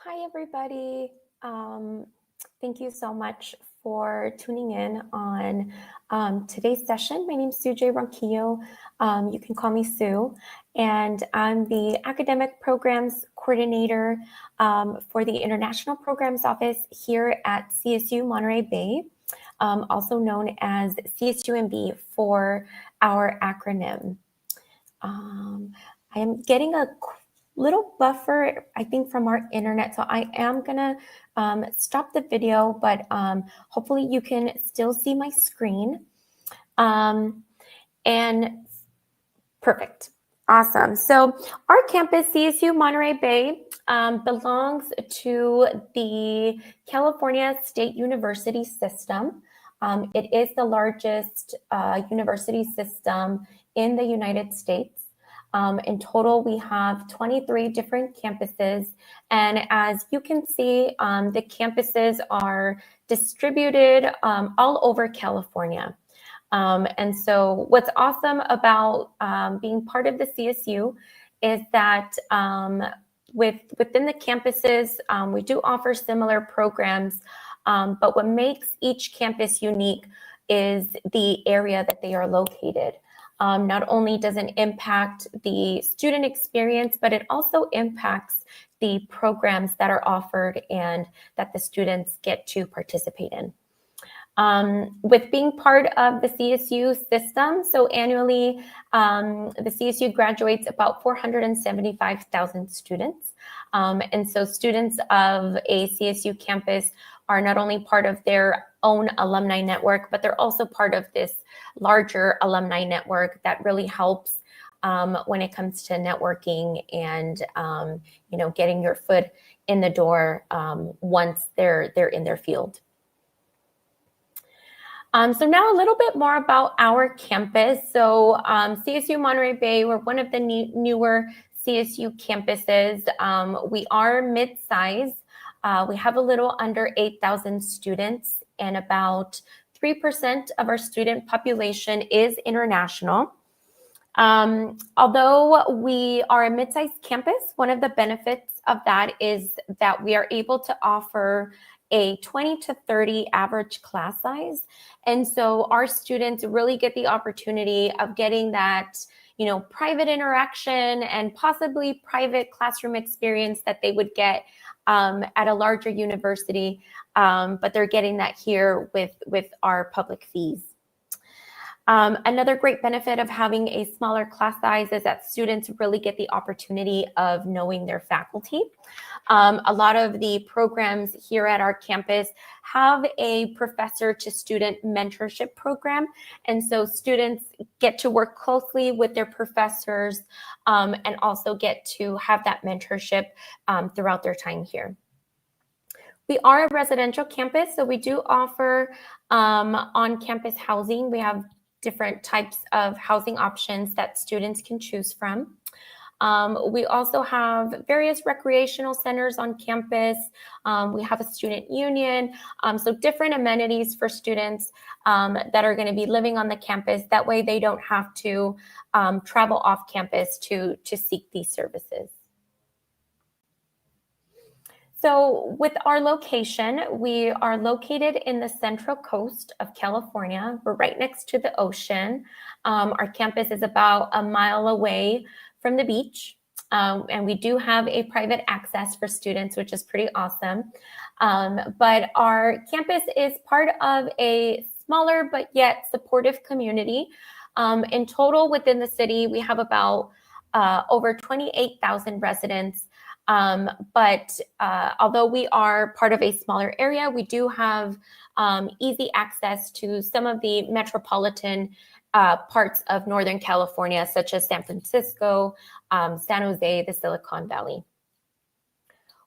Hi, everybody. Thank you so much for tuning in on today's session. My name is Sujay Ronquillo. You can call me Sue, and I'm the Academic Programs Coordinator for the International Programs Office here at CSU Monterey Bay, also known as CSUMB for our acronym. I am getting a little buffer, I think, from our internet. So I am gonna stop the video, but hopefully you can still see my screen. And perfect. Awesome. So our campus, CSU Monterey Bay, belongs to the California State University system. It is the largest university system in the United States. In total, we have 23 different campuses. And as you can see, the campuses are distributed all over California. And so what's awesome about being part of the CSU is that within the campuses, we do offer similar programs, but what makes each campus unique is the area that they are located. Not only does it impact the student experience, but it also impacts the programs that are offered and that the students get to participate in. With being part of the CSU system, so annually, the CSU graduates about 475,000 students. And so students of a CSU campus are not only part of their own alumni network, but they're also part of this larger alumni network that really helps when it comes to networking and getting your foot in the door once they're in their field. So now a little bit more about our campus. So CSU Monterey Bay, we're one of the newer CSU campuses. We are mid-size. We have a little under 8,000 students, and about 3% of our student population is international. Although we are a mid-sized campus, one of the benefits of that is that we are able to offer a 20 to 30 average class size. And so our students really get the opportunity of getting that, private interaction and possibly private classroom experience that they would get at a larger university, but they're getting that here with our public fees. Another great benefit of having a smaller class size is that students really get the opportunity of knowing their faculty. A lot of the programs here at our campus have a professor to student mentorship program. And so students get to work closely with their professors and also get to have that mentorship throughout their time here. We are a residential campus, so we do offer on-campus housing. We have different types of housing options that students can choose from. We also have various recreational centers on campus. We have a student union, so different amenities for students that are going to be living on the campus. That way they don't have to travel off campus to seek these services. So with our location, we are located in the Central Coast of California. We're right next to the ocean. Our campus is about a mile away from the beach. And we do have a private access for students, which is pretty awesome. But our campus is part of a smaller but yet supportive community. In total, within the city, we have about over 28,000 residents. But although we are part of a smaller area, we do have easy access to some of the metropolitan parts of Northern California, such as San Francisco, San Jose, the Silicon Valley.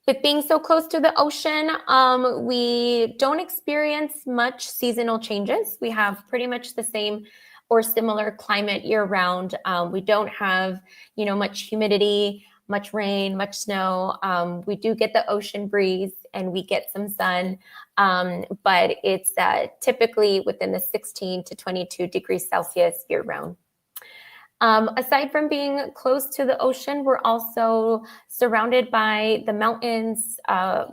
With being so close to the ocean, we don't experience much seasonal changes. We have pretty much the same or similar climate year-round. We don't have, much humidity, much rain, much snow. We do get the ocean breeze and we get some sun, but it's typically within the 16 to 22 degrees Celsius year-round. Aside from being close to the ocean, we're also surrounded by the mountains,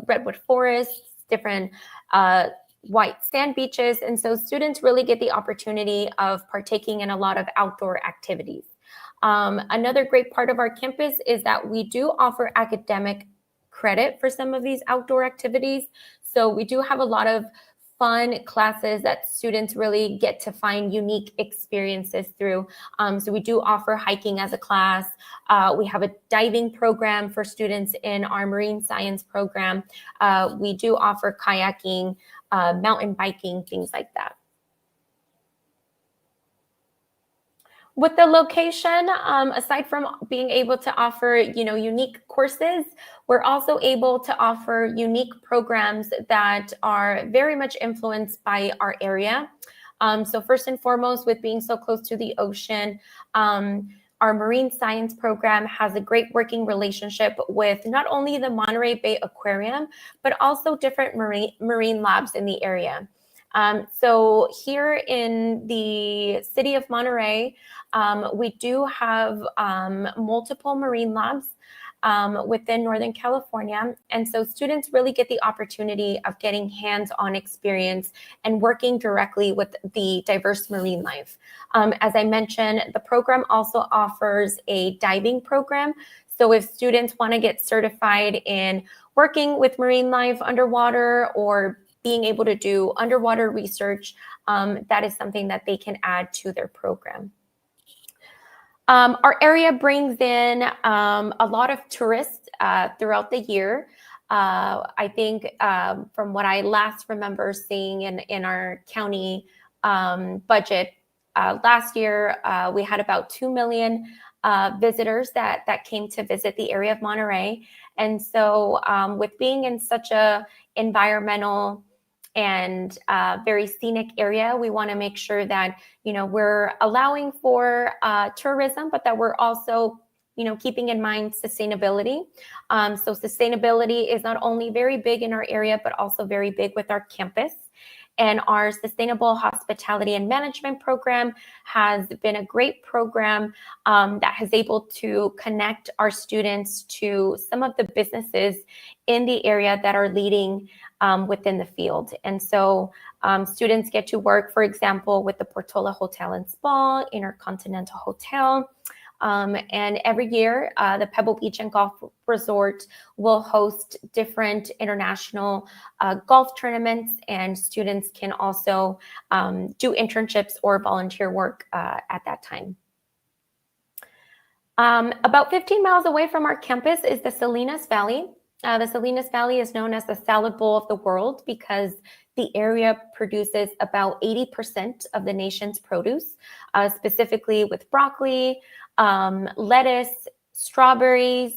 redwood forests, different white sand beaches. And so students really get the opportunity of partaking in a lot of outdoor activities. Another great part of our campus is that we do offer academic credit for some of these outdoor activities. So we do have a lot of fun classes that students really get to find unique experiences through. So we do offer hiking as a class. We have a diving program for students in our marine science program. We do offer kayaking, mountain biking, things like that. With the location, aside from being able to offer, unique courses, we're also able to offer unique programs that are very much influenced by our area. So first and foremost, with being so close to the ocean, our marine science program has a great working relationship with not only the Monterey Bay Aquarium, but also different marine labs in the area. So here in the city of Monterey, we do have multiple marine labs within Northern California. And so students really get the opportunity of getting hands-on experience and working directly with the diverse marine life. As I mentioned, the program also offers a diving program. So if students want to get certified in working with marine life underwater or being able to do underwater research, that is something that they can add to their program. Our area brings in a lot of tourists throughout the year. I think from what I last remember seeing in our county budget, last year we had about 2 million visitors that came to visit the area of Monterey. And so with being in such a environmental and very scenic area, we want to make sure that we're allowing for tourism, but that we're also keeping in mind sustainability. So sustainability is not only very big in our area, but also very big with our campus. And our Sustainable Hospitality and Management program has been a great program that has able to connect our students to some of the businesses in the area that are leading within the field. And so students get to work, for example, with the Portola Hotel and Spa, Intercontinental Hotel. And every year, the Pebble Beach and Golf Resort will host different international golf tournaments, and students can also do internships or volunteer work at that time. About 15 miles away from our campus is the Salinas Valley. The Salinas Valley is known as the salad bowl of the world because the area produces about 80% of the nation's produce, specifically with broccoli, lettuce, strawberries,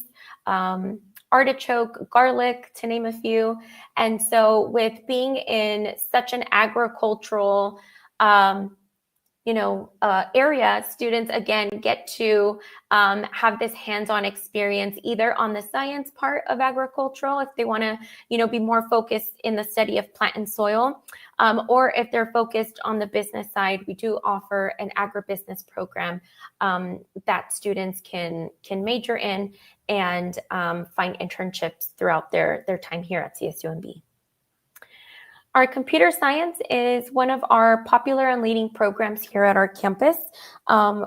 artichoke, garlic, to name a few. And so with being in such an agricultural area, students again get to have this hands-on experience either on the science part of agricultural, if they want to be more focused in the study of plant and soil, or if they're focused on the business side, we do offer an agribusiness program that students can major in and find internships throughout their time here at CSUMB. Our computer science is one of our popular and leading programs here at our campus.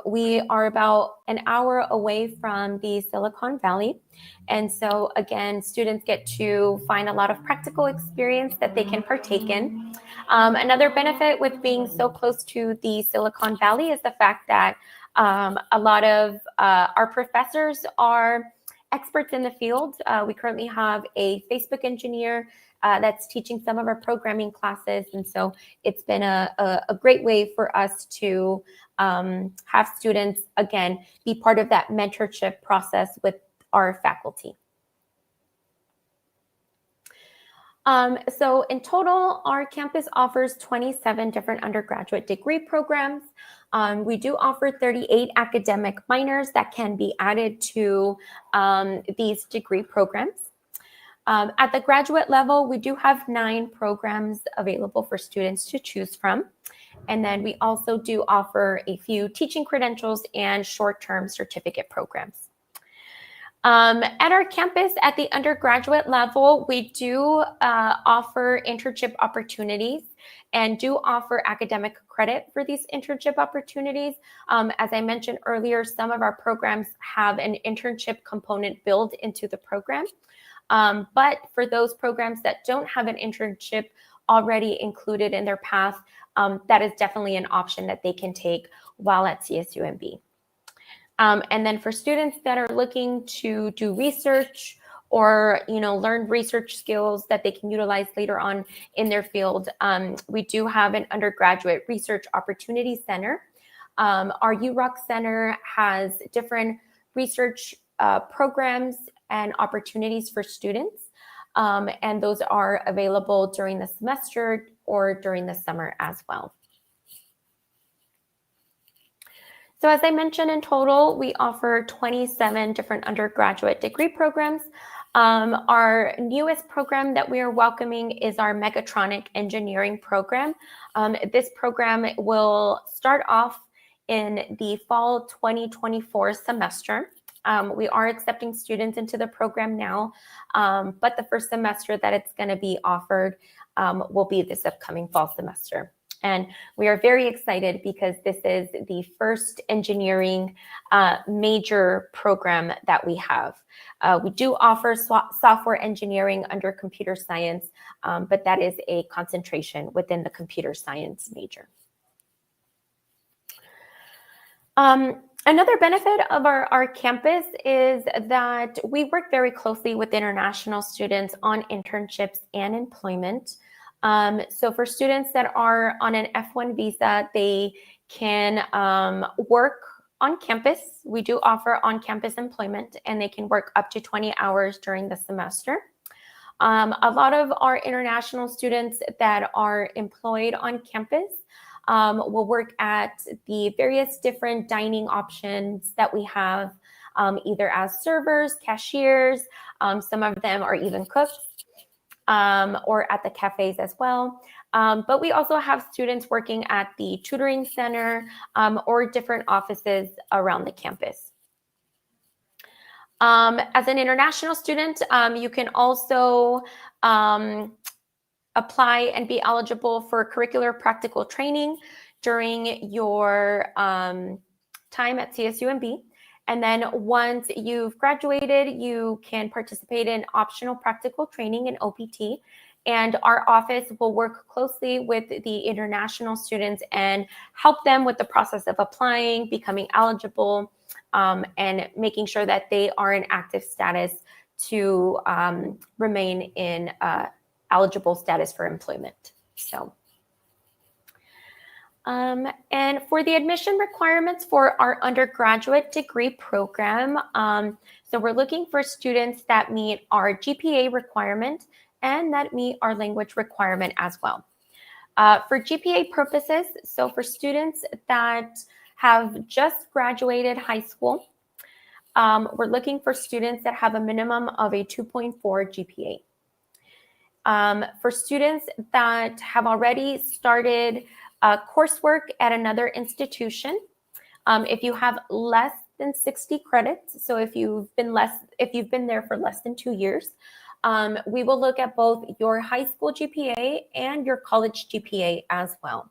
We are about an hour away from the Silicon Valley. And so again, students get to find a lot of practical experience that they can partake in. Another benefit with being so close to the Silicon Valley is the fact that a lot of our professors are experts in the field. We currently have a Facebook engineer that's teaching some of our programming classes. And so it's been a great way for us to have students, again, be part of that mentorship process with our faculty. So in total, our campus offers 27 different undergraduate degree programs. We do offer 38 academic minors that can be added to these degree programs. At the graduate level, we do have 9 programs available for students to choose from. And then we also do offer a few teaching credentials and short-term certificate programs. At our campus, at the undergraduate level, we do offer internship opportunities and do offer academic credit for these internship opportunities. As I mentioned earlier, some of our programs have an internship component built into the program. But for those programs that don't have an internship already included in their path, that is definitely an option that they can take while at CSUMB. And then for students that are looking to do research or learn research skills that they can utilize later on in their field, we do have an undergraduate research opportunity center. Our UROC Center has different research programs and opportunities for students, and those are available during the semester or during the summer as well. So as I mentioned, in total, we offer 27 different undergraduate degree programs. Our newest program that we are welcoming is our Mechatronic Engineering program. This program will start off in the fall 2024 semester. We are accepting students into the program now, but the first semester that it's going to be offered will be this upcoming fall semester. And we are very excited because this is the first engineering major program that we have. We do offer software engineering under computer science, but that is a concentration within the computer science major. Another benefit of our campus is that we work very closely with international students on internships and employment. So for students that are on an F1 visa, they can work on campus. We do offer on-campus employment, and they can work up to 20 hours during the semester. A lot of our international students that are employed on campus will work at the various different dining options that we have, either as servers, cashiers, some of them are even cooks, or at the cafes as well. But we also have students working at the tutoring center or different offices around the campus. As an international student, you can also apply and be eligible for curricular practical training during your time at CSUMB. And then once you've graduated, you can participate in optional practical training in OPT. And our office will work closely with the international students and help them with the process of applying, becoming eligible, and making sure that they are in active status to remain in eligible status for employment. And for the admission requirements for our undergraduate degree program, so we're looking for students that meet our GPA requirement and that meet our language requirement as well. For GPA purposes, so for students that have just graduated high school, we're looking for students that have a minimum of a 2.4 GPA. For students that have already started coursework at another institution, if you have less than 60 credits, so if you've been there for less than 2 years, we will look at both your high school GPA and your college GPA as well.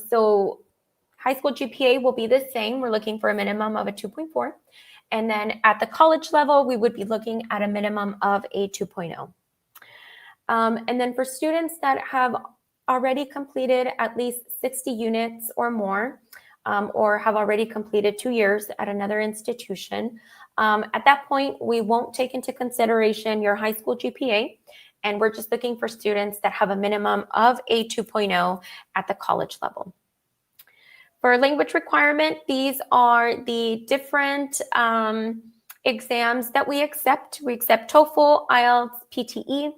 So high school GPA will be the same. We're looking for a minimum of a 2.4. And then at the college level, we would be looking at a minimum of a 2.0. And then for students that have already completed at least 60 units or more, or have already completed 2 years at another institution, at that point, we won't take into consideration your high school GPA, and we're just looking for students that have a minimum of a 2.0 at the college level. For language requirement, these are the different exams that we accept. We accept TOEFL, IELTS, PTE.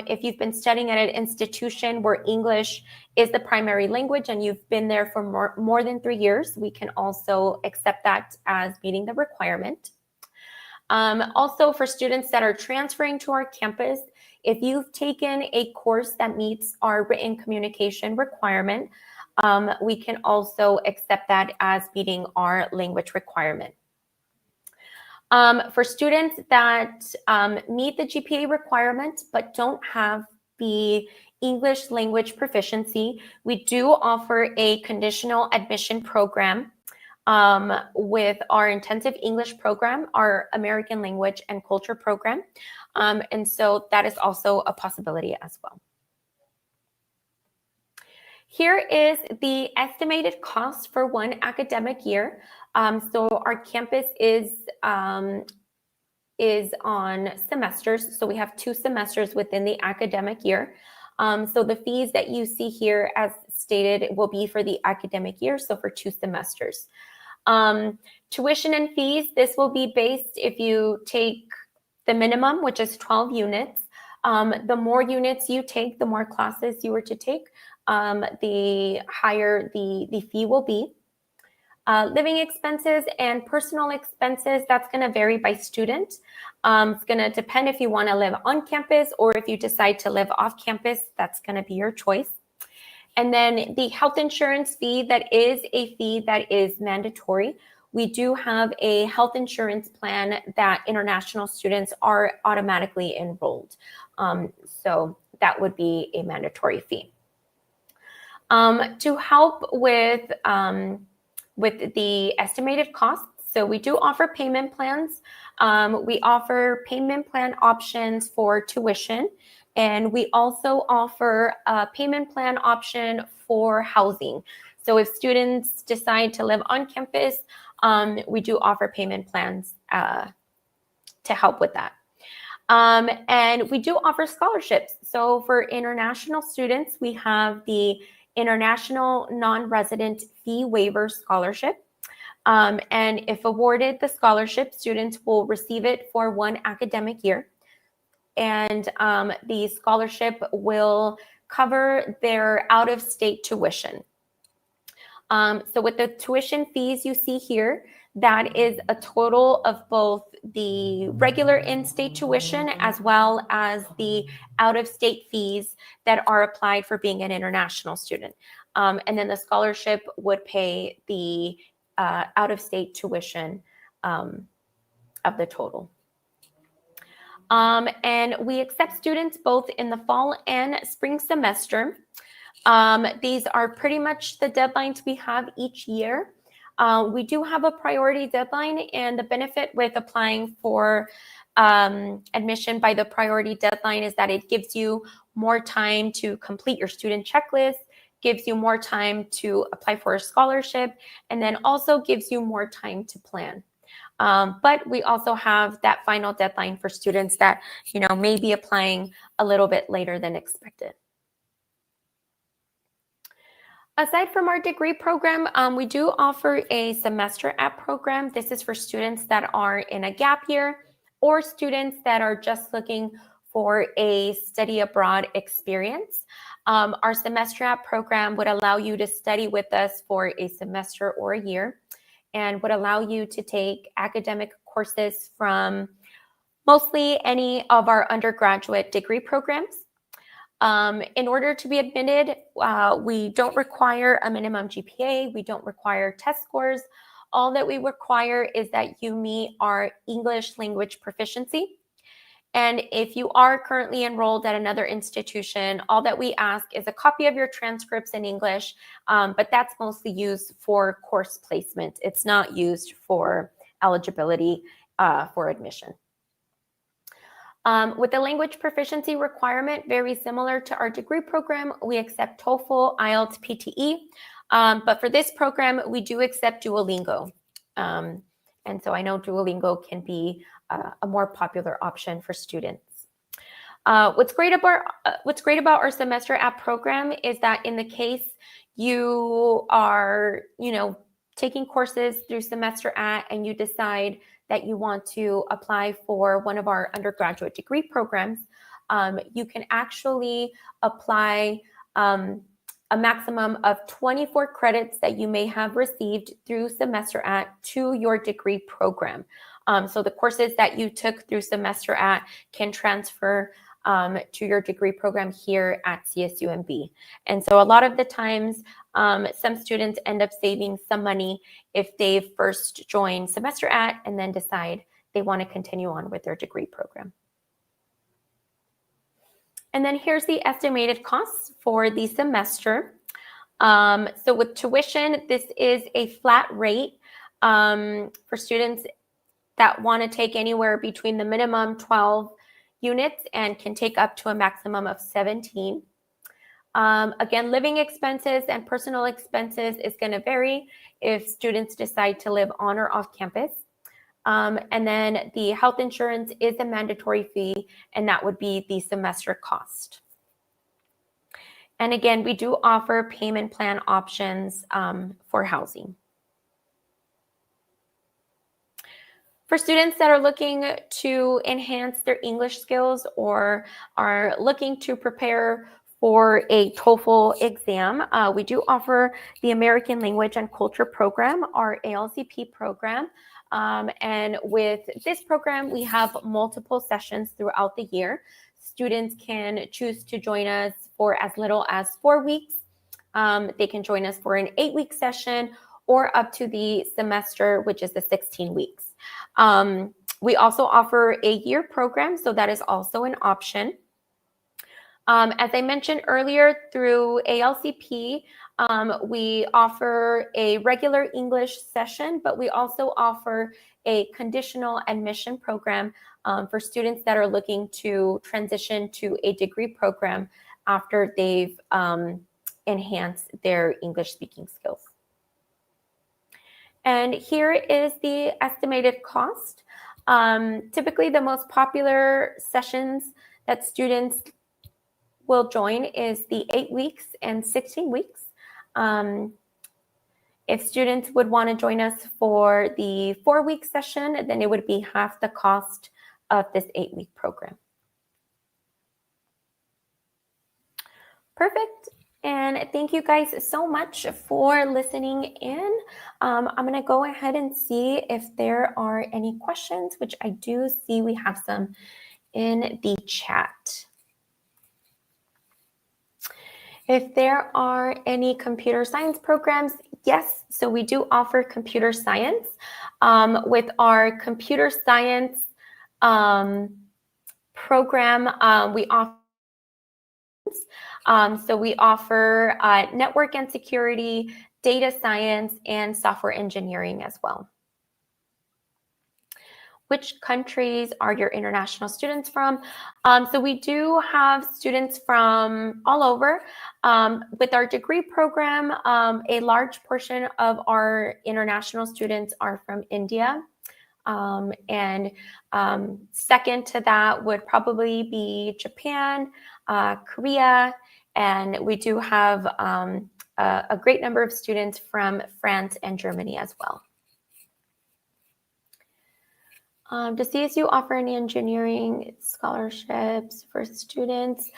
If you've been studying at an institution where English is the primary language and you've been there for more than 3 years, we can also accept that as meeting the requirement. Also, for students that are transferring to our campus, if you've taken a course that meets our written communication requirement, we can also accept that as meeting our language requirement. For students that meet the GPA requirement but don't have the English language proficiency, we do offer a conditional admission program with our intensive English program, our American language and culture program. And so that is also a possibility as well. Here is the estimated cost for one academic year. So our campus is on semesters. So we have 2 semesters within the academic year. So the fees that you see here, as stated, will be for the academic year, so for 2 semesters. Tuition and fees, this will be based if you take the minimum, which is 12 units. The more units you take, the more classes you were to take, the higher the fee will be. Living expenses and personal expenses, that's going to vary by student. It's going to depend if you want to live on campus or if you decide to live off campus, that's going to be your choice. And then the health insurance fee, that is a fee that is mandatory. We do have a health insurance plan that international students are automatically enrolled. So that would be a mandatory fee. To help with the estimated costs, so we do offer payment plans. We offer payment plan options for tuition, and we also offer a payment plan option for housing. So if students decide to live on campus, we do offer payment plans to help with that. And we do offer scholarships. So for international students, we have the International Non-Resident Fee Waiver Scholarship. And if awarded the scholarship, students will receive it for 1 academic year. And the scholarship will cover their out-of-state tuition. So with the tuition fees you see here, that is a total of both the regular in-state tuition as well as the out-of-state fees that are applied for being an international student. And then the scholarship would pay the out-of-state tuition of the total. And we accept students both in the fall and spring semester. These are pretty much the deadlines we have each year. We do have a priority deadline, and the benefit with applying for admission by the priority deadline is that it gives you more time to complete your student checklist, gives you more time to apply for a scholarship, and then also gives you more time to plan. But we also have that final deadline for students that, may be applying a little bit later than expected. Aside from our degree program, we do offer a semester app program. This is for students that are in a gap year or students that are just looking for a study abroad experience. Our semester app program would allow you to study with us for a semester or a year and would allow you to take academic courses from mostly any of our undergraduate degree programs. In order to be admitted, we don't require a minimum GPA. We don't require test scores. All that we require is that you meet our English language proficiency. And if you are currently enrolled at another institution, all that we ask is a copy of your transcripts in English, but that's mostly used for course placement. It's not used for eligibility for admission. With the language proficiency requirement, very similar to our degree program, we accept TOEFL, IELTS, PTE. But for this program, we do accept Duolingo. And so I know Duolingo can be a more popular option for students. What's great about our semester app program is that in the case you are, taking courses through semester app and you decide that you want to apply for one of our undergraduate degree programs, you can actually apply a maximum of 24 credits that you may have received through semester app to your degree program. So the courses that you took through semester app can transfer to your degree program here at CSUMB. And so a lot of the times Some students end up saving some money if they first join semester at and then decide they want to continue on with their degree program. And then here's the estimated costs for the semester. So with tuition, this is a flat rate for students that want to take anywhere between the minimum 12 units and can take up to a maximum of 17. Again, living expenses and personal expenses is going to vary if students decide to live on or off campus. And then the health insurance is a mandatory fee, and that would be the semester cost. And again, we do offer payment plan options for housing. For students that are looking to enhance their English skills or are looking to prepare for a TOEFL exam, we do offer the American Language and Culture Program, our ALCP program. And with this program, we have multiple sessions throughout the year. Students can choose to join us for as little as 4 weeks. They can join us for an 8-week session or up to the semester, which is the 16 weeks. We also offer a year program, so that is also an option. As I mentioned earlier, through ALCP, we offer a regular English session, but we also offer a conditional admission program for students that are looking to transition to a degree program after they've enhanced their English speaking skills. And here is the estimated cost. Typically, the most popular sessions that students will join is the 8 weeks and 16 weeks. If students would want to join us for the 4-week session, then it would be half the cost of this 8-week program. Perfect. And thank you guys so much for listening in. I'm going to go ahead and see if there are any questions, which I do see we have some in the chat. If there are any computer science programs, yes, so we do offer computer science. With our computer science program, we offer network and security, data science, and software engineering as well. Which countries are your international students from? So we do have students from all over. With our degree program, a large portion of our international students are from India. Second to that would probably be Japan, Korea, and we do have a great number of students from France and Germany as well. Does CSU offer any engineering scholarships for students?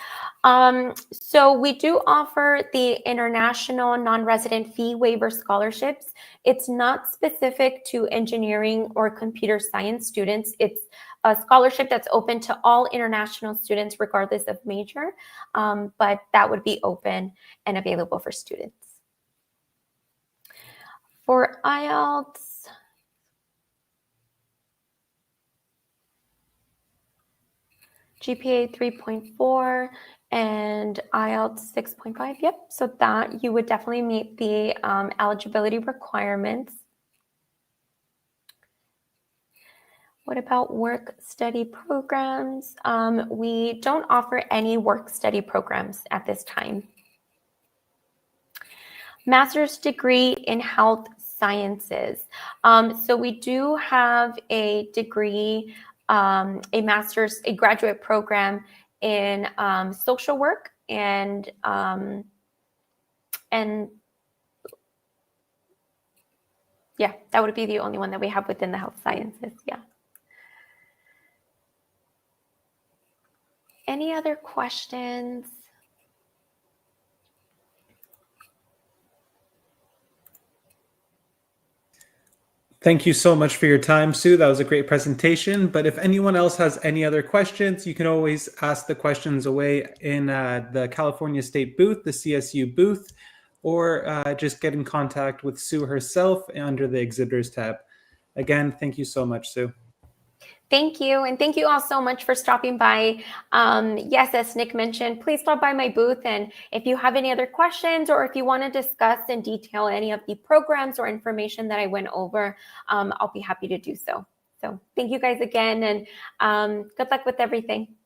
So we do offer the International Non-Resident Fee Waiver Scholarships. It's not specific to engineering or computer science students. It's a scholarship that's open to all international students regardless of major, but that would be open and available for students. For IELTS, GPA 3.4 and IELTS 6.5. Yep, so that you would definitely meet the eligibility requirements. What about work study programs? We don't offer any work study programs at this time. Master's degree in health sciences. So we do have a degree, a graduate program in social work and yeah, that would be the only one that we have within the health sciences. Yeah. Any other questions? Thank you so much for your time, Sue. That was a great presentation. But if anyone else has any other questions, you can always ask the questions away in the California State booth, the CSU booth. or just get in contact with Sue herself under the exhibitors tab. Again, thank you so much, Sue. Thank you. And thank you all so much for stopping by. Yes, as Nick mentioned, please stop by my booth. And if you have any other questions, or if you want to discuss in detail any of the programs or information that I went over, I'll be happy to do so. So thank you guys again, and good luck with everything.